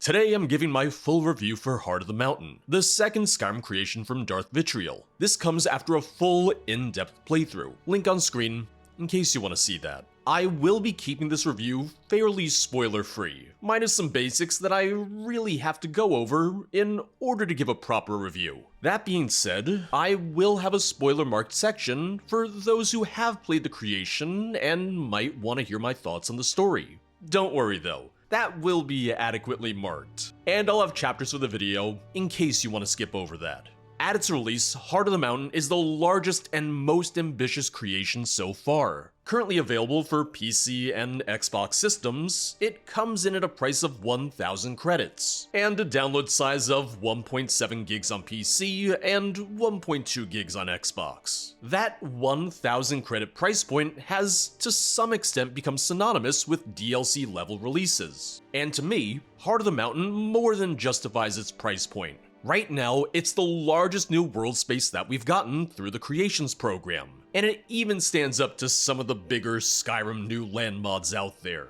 Today I'm giving my full review for Heart of the Mountain, the second Skyrim creation from Darth Vitriol. This comes after a full, in-depth playthrough, link on screen in case you want to see that. I will be keeping this review fairly spoiler-free, minus some basics that I really have to go over in order to give a proper review. That being said, I will have a spoiler-marked section for those who have played the creation and might want to hear my thoughts on the story. Don't worry though, that will be adequately marked. And I'll have chapters for the video in case you want to skip over that. At its release, Heart of the Mountain is the largest and most ambitious creation so far. Currently available for PC and Xbox systems, it comes in at a price of 1,000 credits, and a download size of 1.7 gigs on PC and 1.2 gigs on Xbox. That 1,000 credit price point has, to some extent, become synonymous with DLC level releases. And to me, Heart of the Mountain more than justifies its price point. Right now, it's the largest new world space that we've gotten through the Creations program, and it even stands up to some of the bigger Skyrim new land mods out there.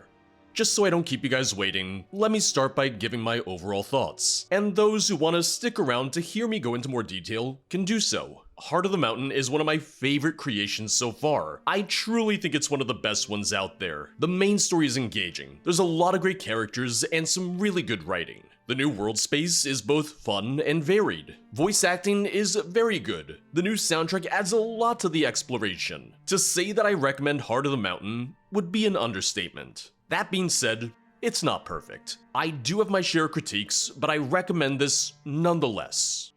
Just so I don't keep you guys waiting, let me start by giving my overall thoughts, and those who want to stick around to hear me go into more detail can do so. Heart of the Mountain is one of my favorite creations so far. I truly think it's one of the best ones out there. The main story is engaging, there's a lot of great characters and some really good writing. The new world space is both fun and varied. Voice acting is very good. The new soundtrack adds a lot to the exploration. To say that I recommend Heart of the Mountain would be an understatement. That being said, it's not perfect. I do have my share of critiques, but I recommend this nonetheless.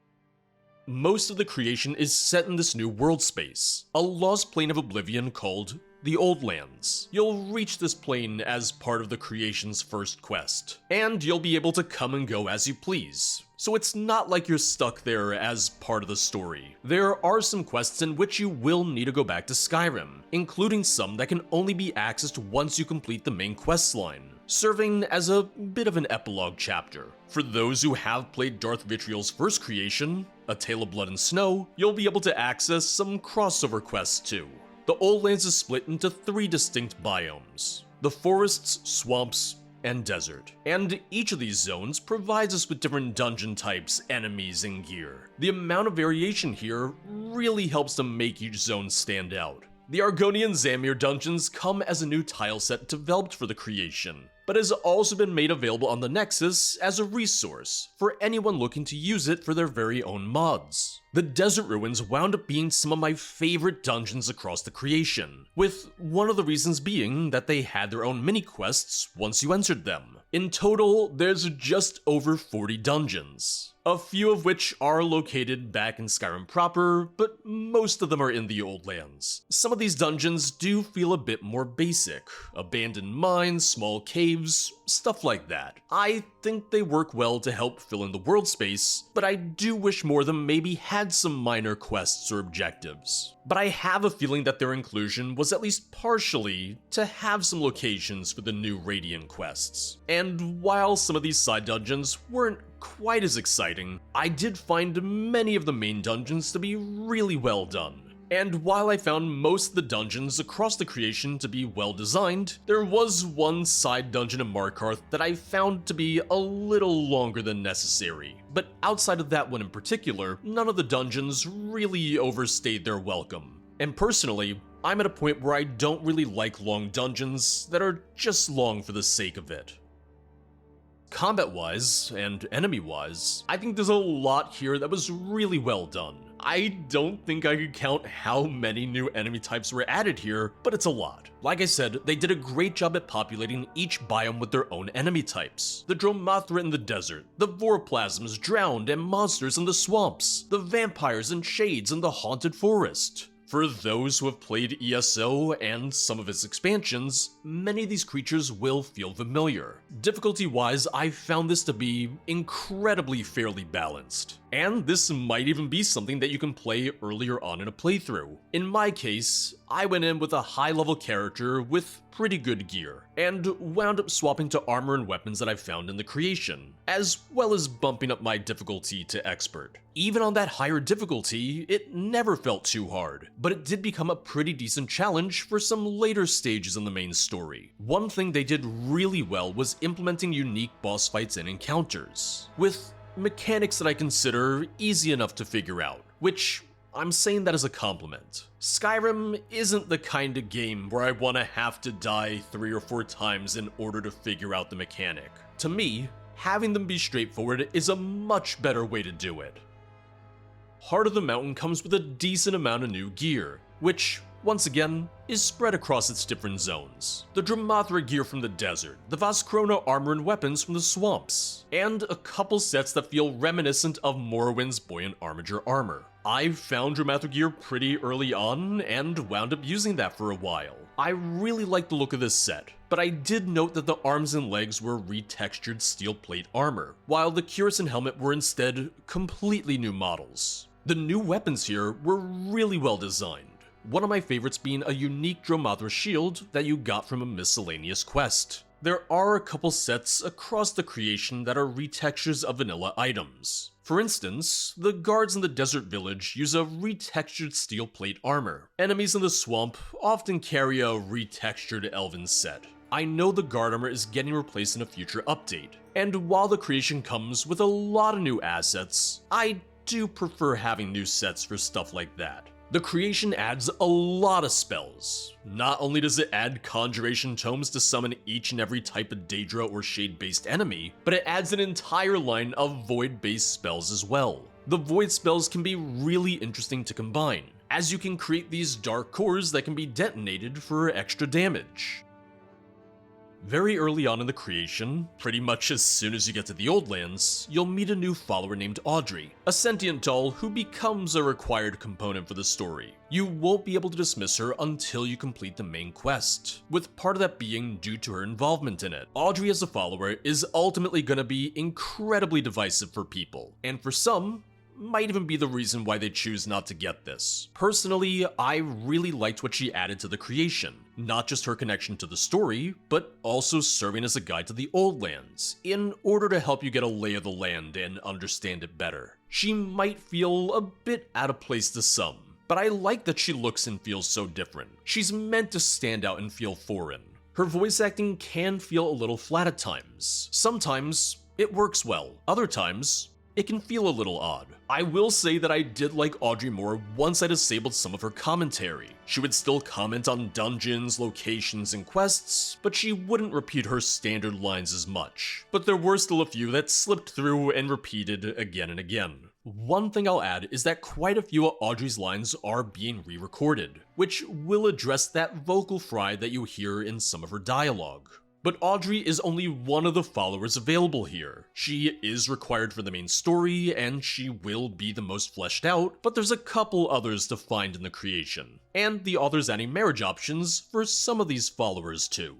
Most of the creation is set in this new world space, a lost plane of oblivion called the Old Lands. You'll reach this plane as part of the creation's first quest, and you'll be able to come and go as you please. So it's not like you're stuck there as part of the story. There are some quests in which you will need to go back to Skyrim, including some that can only be accessed once you complete the main quest line, serving as a bit of an epilogue chapter. For those who have played Darth Vitriol's first creation, A Tale of Blood and Snow, you'll be able to access some crossover quests too. The Old Lands is split into 3 distinct biomes: the forests, swamps, and desert. And each of these zones provides us with different dungeon types, enemies, and gear. The amount of variation here really helps to make each zone stand out. The Argonian Zamir dungeons come as a new tile set developed for the creation, but has also been made available on the Nexus as a resource for anyone looking to use it for their very own mods. The Desert Ruins wound up being some of my favorite dungeons across the creation, with one of the reasons being that they had their own mini-quests once you entered them. In total, there's just over 40 dungeons, a few of which are located back in Skyrim proper, but most of them are in the Old Lands. Some of these dungeons do feel a bit more basic: abandoned mines, small caves, stuff like that. I think they work well to help fill in the world space, but I do wish more of them maybe had some minor quests or objectives. But I have a feeling that their inclusion was at least partially to have some locations for the new Radiant quests. And while some of these side dungeons weren't quite as exciting, I did find many of the main dungeons to be really well done. And while I found most of the dungeons across the creation to be well designed, there was one side dungeon in Markarth that I found to be a little longer than necessary. But outside of that one in particular, none of the dungeons really overstayed their welcome. And personally, I'm at a point where I don't really like long dungeons that are just long for the sake of it. Combat-wise, and enemy-wise, I think there's a lot here that was really well done. I don't think I could count how many new enemy types were added here, but it's a lot. Like I said, they did a great job at populating each biome with their own enemy types. The Dromothra in the desert, the Vorplasms, drowned, and monsters in the swamps, the vampires and shades in the haunted forest. For those who have played ESO and some of its expansions, many of these creatures will feel familiar. Difficulty-wise, I found this to be incredibly fairly balanced. And this might even be something that you can play earlier on in a playthrough. In my case, I went in with a high-level character with pretty good gear, and wound up swapping to armor and weapons that I found in the creation, as well as bumping up my difficulty to expert. Even on that higher difficulty, it never felt too hard, but it did become a pretty decent challenge for some later stages in the main story. One thing they did really well was implementing unique boss fights and encounters, with mechanics that I consider easy enough to figure out, which I'm saying that as a compliment. Skyrim isn't the kind of game where I want to have to die 3 or 4 times in order to figure out the mechanic. To me, having them be straightforward is a much better way to do it. Heart of the Mountain comes with a decent amount of new gear, which, once again, is spread across its different zones. The Dramathra gear from the desert, the Vaskrona armor and weapons from the swamps, and a couple sets that feel reminiscent of Morrowind's Buoyant Armiger armor. I found Dramathra gear pretty early on and wound up using that for a while. I really like the look of this set, but I did note that the arms and legs were retextured steel plate armor, while the cuirass and helmet were instead completely new models. The new weapons here were really well designed. One of my favorites being a unique Dramathra shield that you got from a miscellaneous quest. There are a couple sets across the creation that are retextures of vanilla items. For instance, the guards in the desert village use a retextured steel plate armor. Enemies in the swamp often carry a retextured elven set. I know the guard armor is getting replaced in a future update, and while the creation comes with a lot of new assets, I do prefer having new sets for stuff like that. The creation adds a lot of spells. Not only does it add conjuration tomes to summon each and every type of Daedra or Shade-based enemy, but it adds an entire line of Void-based spells as well. The Void spells can be really interesting to combine, as you can create these dark cores that can be detonated for extra damage. Very early on in the creation, pretty much as soon as you get to the Old Lands, you'll meet a new follower named Audrey, a sentient doll who becomes a required component for the story. You won't be able to dismiss her until you complete the main quest, with part of that being due to her involvement in it. Audrey as a follower is ultimately gonna be incredibly divisive for people, and for some, might even be the reason why they choose not to get this. Personally, I really liked what she added to the creation. Not just her connection to the story, but also serving as a guide to the Old Lands, in order to help you get a lay of the land and understand it better. She might feel a bit out of place to some, but I like that she looks and feels so different. She's meant to stand out and feel foreign. Her voice acting can feel a little flat at times. Sometimes it works well, other times it can feel a little odd. I will say that I did like Audrey more once I disabled some of her commentary. She would still comment on dungeons, locations, and quests, but she wouldn't repeat her standard lines as much. But there were still a few that slipped through and repeated again and again. One thing I'll add is that quite a few of Audrey's lines are being re-recorded, which will address that vocal fry that you hear in some of her dialogue. But Audrey is only one of the followers available here. She is required for the main story, and she will be the most fleshed out, but there's a couple others to find in the creation. And the author's adding marriage options for some of these followers too.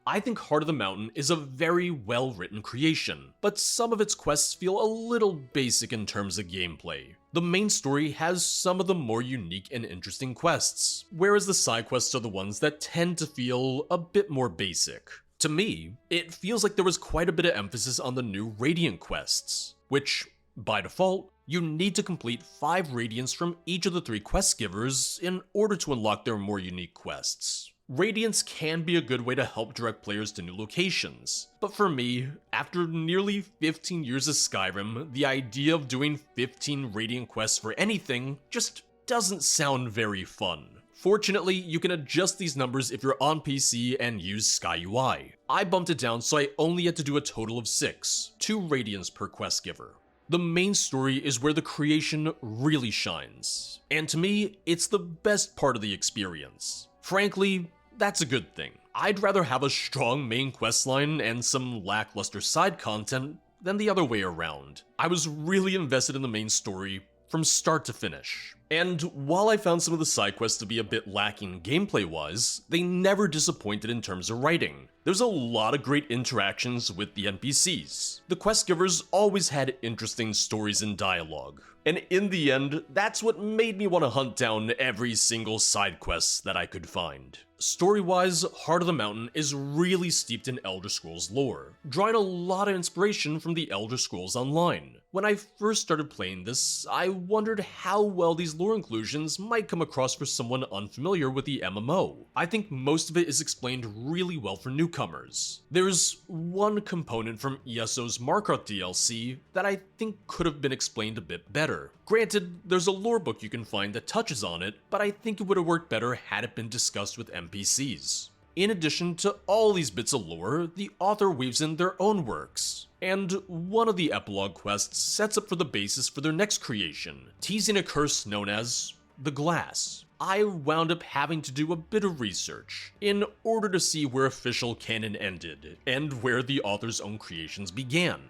I think Heart of the Mountain is a very well-written creation, but some of its quests feel a little basic in terms of gameplay. The main story has some of the more unique and interesting quests, whereas the side quests are the ones that tend to feel a bit more basic. To me, it feels like there was quite a bit of emphasis on the new Radiant quests, which, by default, you need to complete 5 Radiants from each of the 3 quest givers in order to unlock their more unique quests. Radiants can be a good way to help direct players to new locations, but for me, after nearly 15 years of Skyrim, the idea of doing 15 Radiant quests for anything just doesn't sound very fun. Fortunately, you can adjust these numbers if you're on PC and use SkyUI. I bumped it down so I only had to do a total of 6, 2 Radiants per quest giver. The main story is where the creation really shines, and to me, it's the best part of the experience. Frankly, that's a good thing. I'd rather have a strong main questline and some lackluster side content than the other way around. I was really invested in the main story from start to finish. And while I found some of the side quests to be a bit lacking gameplay-wise, they never disappointed in terms of writing. There's a lot of great interactions with the NPCs. The quest givers always had interesting stories and dialogue. And in the end, that's what made me want to hunt down every single side quest that I could find. Story-wise, Heart of the Mountain is really steeped in Elder Scrolls lore, drawing a lot of inspiration from the Elder Scrolls Online. When I first started playing this, I wondered how well these lore inclusions might come across for someone unfamiliar with the MMO. I think most of it is explained really well for newcomers. There's one component from ESO's Markarth DLC that I think could have been explained a bit better. Granted, there's a lore book you can find that touches on it, but I think it would have worked better had it been discussed with NPCs. In addition to all these bits of lore, the author weaves in their own works. And one of the epilogue quests sets up for the basis for their next creation, teasing a curse known as the Glass. I wound up having to do a bit of research in order to see where official canon ended and where the author's own creations began.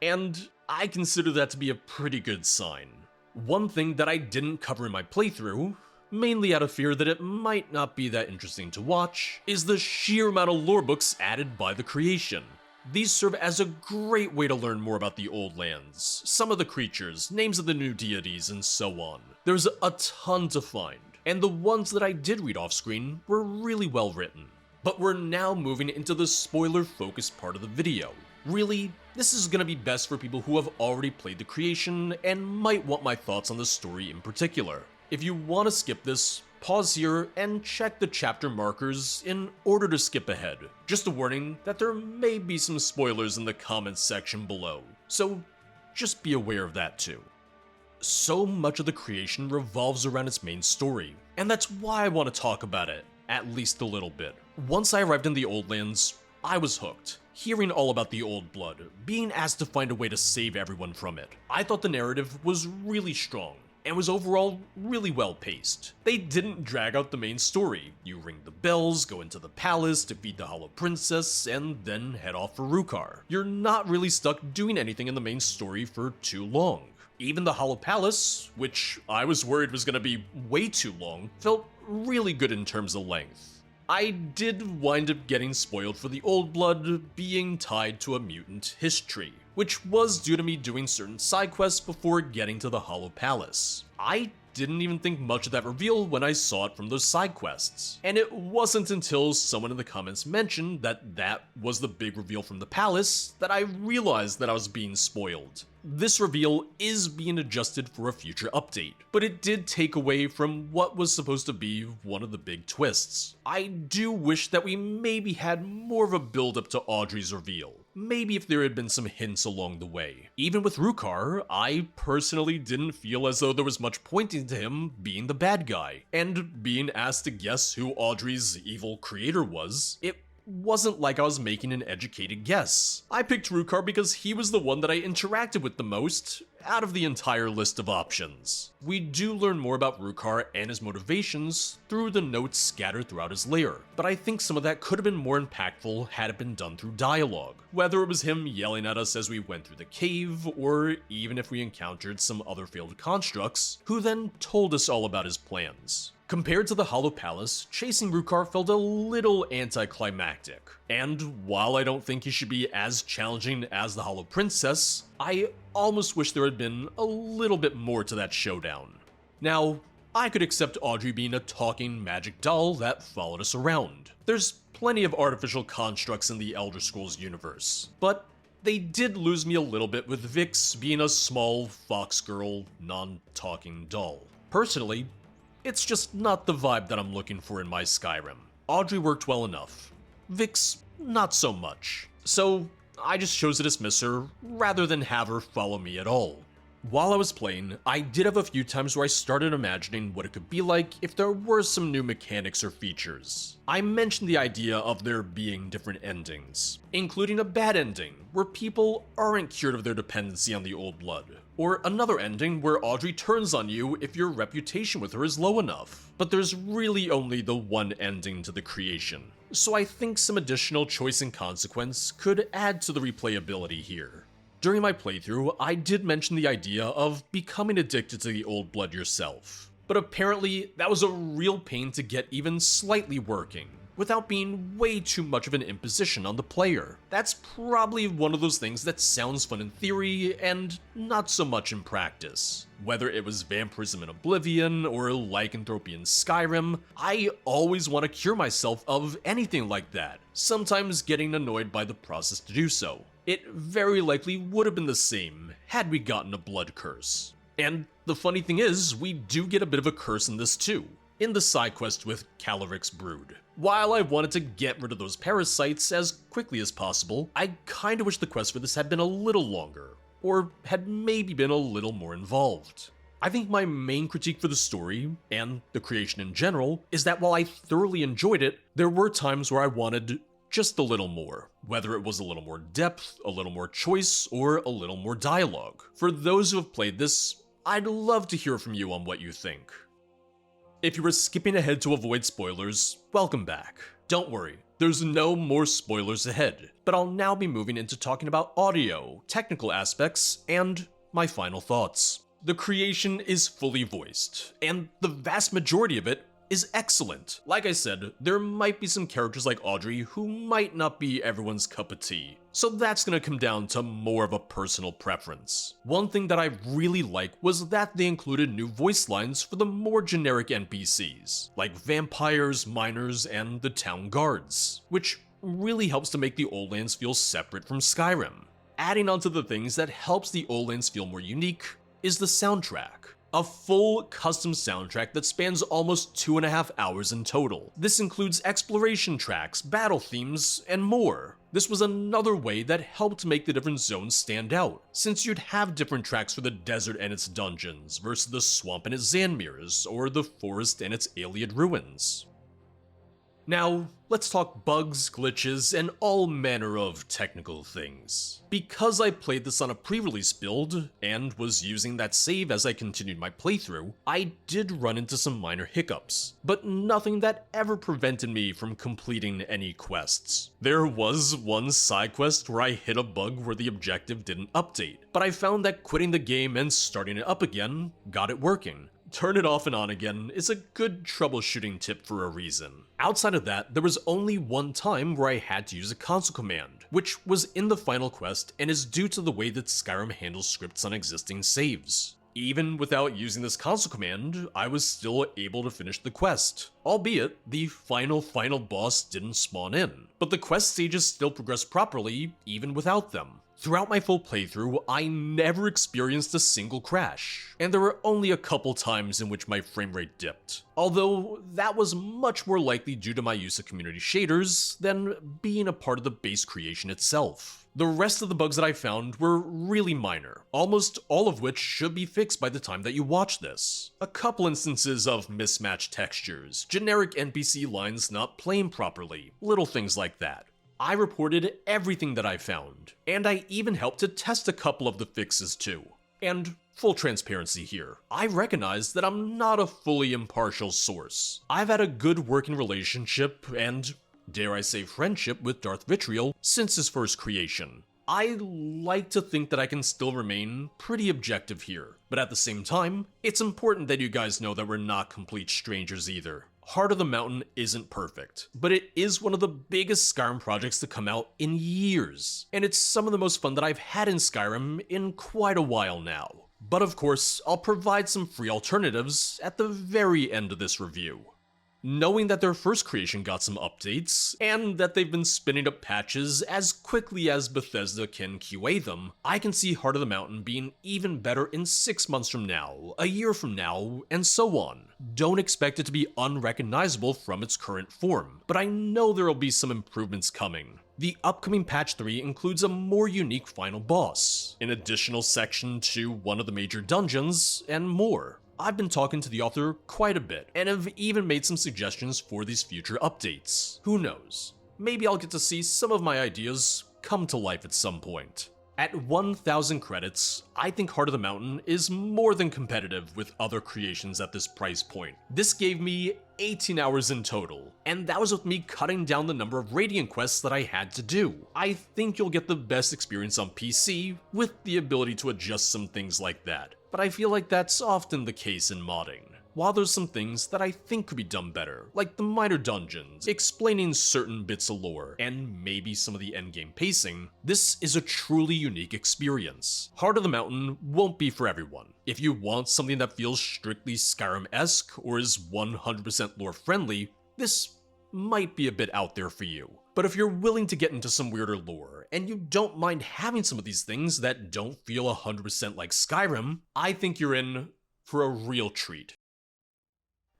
And I consider that to be a pretty good sign. One thing that I didn't cover in my playthrough, mainly out of fear that it might not be that interesting to watch, is the sheer amount of lore books added by the creation. These serve as a great way to learn more about the old lands, some of the creatures, names of the new deities, and so on. There's a ton to find, and the ones that I did read off screen were really well written. But we're now moving into the spoiler-focused part of the video. Really, this is gonna be best for people who have already played the creation and might want my thoughts on the story in particular. If you want to skip this, pause here and check the chapter markers in order to skip ahead. Just a warning that there may be some spoilers in the comments section below, so just be aware of that too. So much of the creation revolves around its main story, and that's why I want to talk about it, at least a little bit. Once I arrived in the Old Lands, I was hooked. Hearing all about the Old Blood, being asked to find a way to save everyone from it. I thought the narrative was really strong, and was overall really well paced. They didn't drag out the main story. You ring the bells, go into the palace, defeat the Hollow Princess, and then head off for Rukar. You're not really stuck doing anything in the main story for too long. Even the Hollow Palace, which I was worried was gonna be way too long, felt really good in terms of length. I did wind up getting spoiled for the Old Blood being tied to a mutant history, which was due to me doing certain side quests before getting to the Hollow Palace. I didn't even think much of that reveal when I saw it from those side quests, and it wasn't until someone in the comments mentioned that that was the big reveal from the palace that I realized that I was being spoiled. This reveal is being adjusted for a future update, but it did take away from what was supposed to be one of the big twists. I do wish that we maybe had more of a build up to Audrey's reveal. Maybe if there had been some hints along the way. Even with Rukar, I personally didn't feel as though there was much pointing to him being the bad guy, and being asked to guess who Audrey's evil creator was, it wasn't like I was making an educated guess. I picked Rukar because he was the one that I interacted with the most out of the entire list of options. We do learn more about Rukar and his motivations through the notes scattered throughout his lair, but I think some of that could have been more impactful had it been done through dialogue. Whether it was him yelling at us as we went through the cave, or even if we encountered some other failed constructs, who then told us all about his plans. Compared to the Hollow Palace, chasing Rukar felt a little anticlimactic, and while I don't think he should be as challenging as the Hollow Princess, I almost wish there had been a little bit more to that showdown. Now, I could accept Audrey being a talking magic doll that followed us around. There's plenty of artificial constructs in the Elder Scrolls universe, but they did lose me a little bit with Vix being a small fox girl, non-talking doll. Personally, it's just not the vibe that I'm looking for in my Skyrim. Audrey worked well enough. Vix, not so much. So I just chose to dismiss her rather than have her follow me at all. While I was playing, I did have a few times where I started imagining what it could be like if there were some new mechanics or features. I mentioned the idea of there being different endings, including a bad ending, where people aren't cured of their dependency on the Old Blood, or another ending where Audrey turns on you if your reputation with her is low enough. But there's really only the one ending to the creation, so I think some additional choice and consequence could add to the replayability here. During my playthrough, I did mention the idea of becoming addicted to the Old Blood yourself, but apparently that was a real pain to get even slightly working. without being way too much of an imposition on the player. That's probably one of those things that sounds fun in theory and not so much in practice. Whether it was vampirism in Oblivion or lycanthropy in Skyrim, I always want to cure myself of anything like that, sometimes getting annoyed by the process to do so. It very likely would have been the same had we gotten a blood curse. And the funny thing is, we do get a bit of a curse in this too, in the side quest with Calaric's Brood. While I wanted to get rid of those parasites as quickly as possible, I kinda wish the quest for this had been a little longer, or had maybe been a little more involved. I think my main critique for the story, and the creation in general, is that while I thoroughly enjoyed it, there were times where I wanted just a little more. Whether it was a little more depth, a little more choice, or a little more dialogue. For those who have played this, I'd love to hear from you on what you think. If you were skipping ahead to avoid spoilers, welcome back. Don't worry, there's no more spoilers ahead, but I'll now be moving into talking about audio, technical aspects, and my final thoughts. The creation is fully voiced, and the vast majority of it is excellent. Like I said, there might be some characters like Audrey who might not be everyone's cup of tea, so that's gonna come down to more of a personal preference. One thing that I really liked was that they included new voice lines for the more generic NPCs, like vampires, miners, and the town guards, which really helps to make the Old Lands feel separate from Skyrim. Adding on to the things that helps the Old Lands feel more unique is the soundtrack. A full custom soundtrack that spans almost 2.5 hours in total. This includes exploration tracks, battle themes, and more. This was another way that helped make the different zones stand out, since you'd have different tracks for the desert and its dungeons versus the swamp and its Zanmirs, or the forest and its Iliad ruins. Now, let's talk bugs, glitches, and all manner of technical things. Because I played this on a pre-release build, and was using that save as I continued my playthrough, I did run into some minor hiccups, but nothing that ever prevented me from completing any quests. There was one side quest where I hit a bug where the objective didn't update, but I found that quitting the game and starting it up again got it working. Turn it off and on again is a good troubleshooting tip for a reason. Outside of that, there was only one time where I had to use a console command, which was in the final quest and is due to the way that Skyrim handles scripts on existing saves. Even without using this console command, I was still able to finish the quest, albeit the final boss didn't spawn in, but the quest stages still progressed properly even without them. Throughout my full playthrough, I never experienced a single crash, and there were only a couple times in which my frame rate dipped. Although that was much more likely due to my use of community shaders than being a part of the base creation itself. The rest of the bugs that I found were really minor, almost all of which should be fixed by the time that you watch this. A couple instances of mismatched textures, generic NPC lines not playing properly, little things like that. I reported everything that I found, and I even helped to test a couple of the fixes too. And full transparency here, I recognize that I'm not a fully impartial source. I've had a good working relationship and, dare I say, friendship with Darth Vitriol since his first creation. I like to think that I can still remain pretty objective here, but at the same time, it's important that you guys know that we're not complete strangers either. Heart of the Mountain isn't perfect, but it is one of the biggest Skyrim projects to come out in years, and it's some of the most fun that I've had in Skyrim in quite a while now. But of course, I'll provide some free alternatives at the very end of this review. Knowing that their first creation got some updates, and that they've been spinning up patches as quickly as Bethesda can QA them, I can see Heart of the Mountain being even better in 6 months from now, a year from now, and so on. Don't expect it to be unrecognizable from its current form, but I know there'll be some improvements coming. The upcoming patch 3 includes a more unique final boss, an additional section to one of the major dungeons, and more. I've been talking to the author quite a bit, and have even made some suggestions for these future updates. Who knows? Maybe I'll get to see some of my ideas come to life at some point. At 1,000 credits, I think Heart of the Mountain is more than competitive with other creations at this price point. This gave me 18 hours in total, and that was with me cutting down the number of Radiant quests that I had to do. I think you'll get the best experience on PC with the ability to adjust some things like that, but I feel like that's often the case in modding. while there's some things that I think could be done better, like the minor dungeons, explaining certain bits of lore, and maybe some of the endgame pacing, this is a truly unique experience. Heart of the Mountain won't be for everyone. If you want something that feels strictly Skyrim-esque or is 100% lore-friendly, this might be a bit out there for you. But if you're willing to get into some weirder lore, and you don't mind having some of these things that don't feel 100% like Skyrim, I think you're in for a real treat.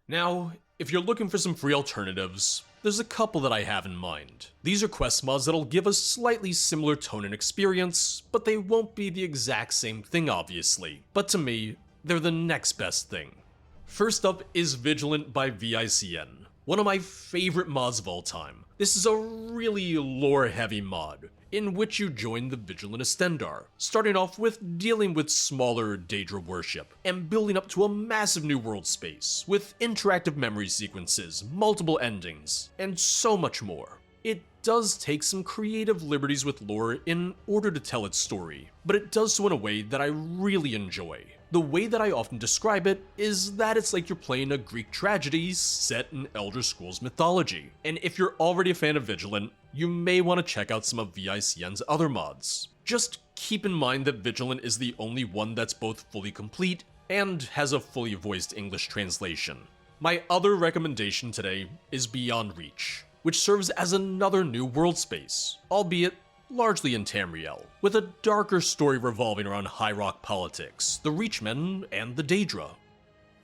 Now, if you're looking for some free alternatives, there's a couple that I have in mind. These are quest mods that'll give a slightly similar tone and experience, but they won't be the exact same thing obviously. But to me, they're the next best thing. First up is Vigilant by VICN. One of my favorite mods of all time. This is a really lore-heavy mod, in which you join the Vigilant Estendar, starting off with dealing with smaller Daedra worship, and building up to a massive new world space, with interactive memory sequences, multiple endings, and so much more. It does take some creative liberties with lore in order to tell its story, but it does so in a way that I really enjoy. The way that I often describe it is that it's like you're playing a Greek tragedy set in Elder Scrolls mythology. And if you're already a fan of Vigilant, you may want to check out some of VICN's other mods. Just keep in mind that Vigilant is the only one that's both fully complete and has a fully voiced English translation. My other recommendation today is Beyond Reach, which serves as another new world space, albeit largely in Tamriel, with a darker story revolving around High Rock politics, the Reachmen, and the Daedra.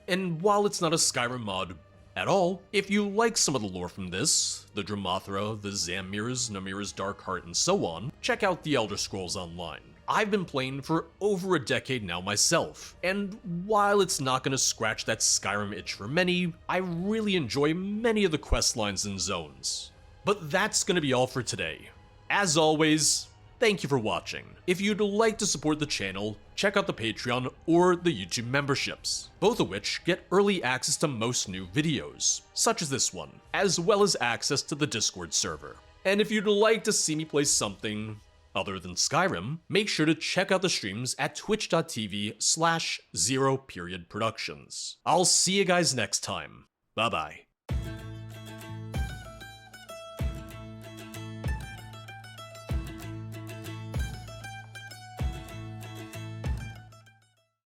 And while it's not a Skyrim mod at all, if you like some of the lore from this, the Dramathra, the Zamirs, Namira's Darkheart, and so on, check out the Elder Scrolls Online. I've been playing for over a decade now myself, and while it's not gonna scratch that Skyrim itch for many, I really enjoy many of the quest lines and zones. But that's gonna be all for today. As always, thank you for watching. If you'd like to support the channel, check out the Patreon or the YouTube memberships, both of which get early access to most new videos, such as this one, as well as access to the Discord server. And if you'd like to see me play something other than Skyrim, make sure to check out the streams at twitch.tv/0periodproductions. I'll see you guys next time. Bye bye.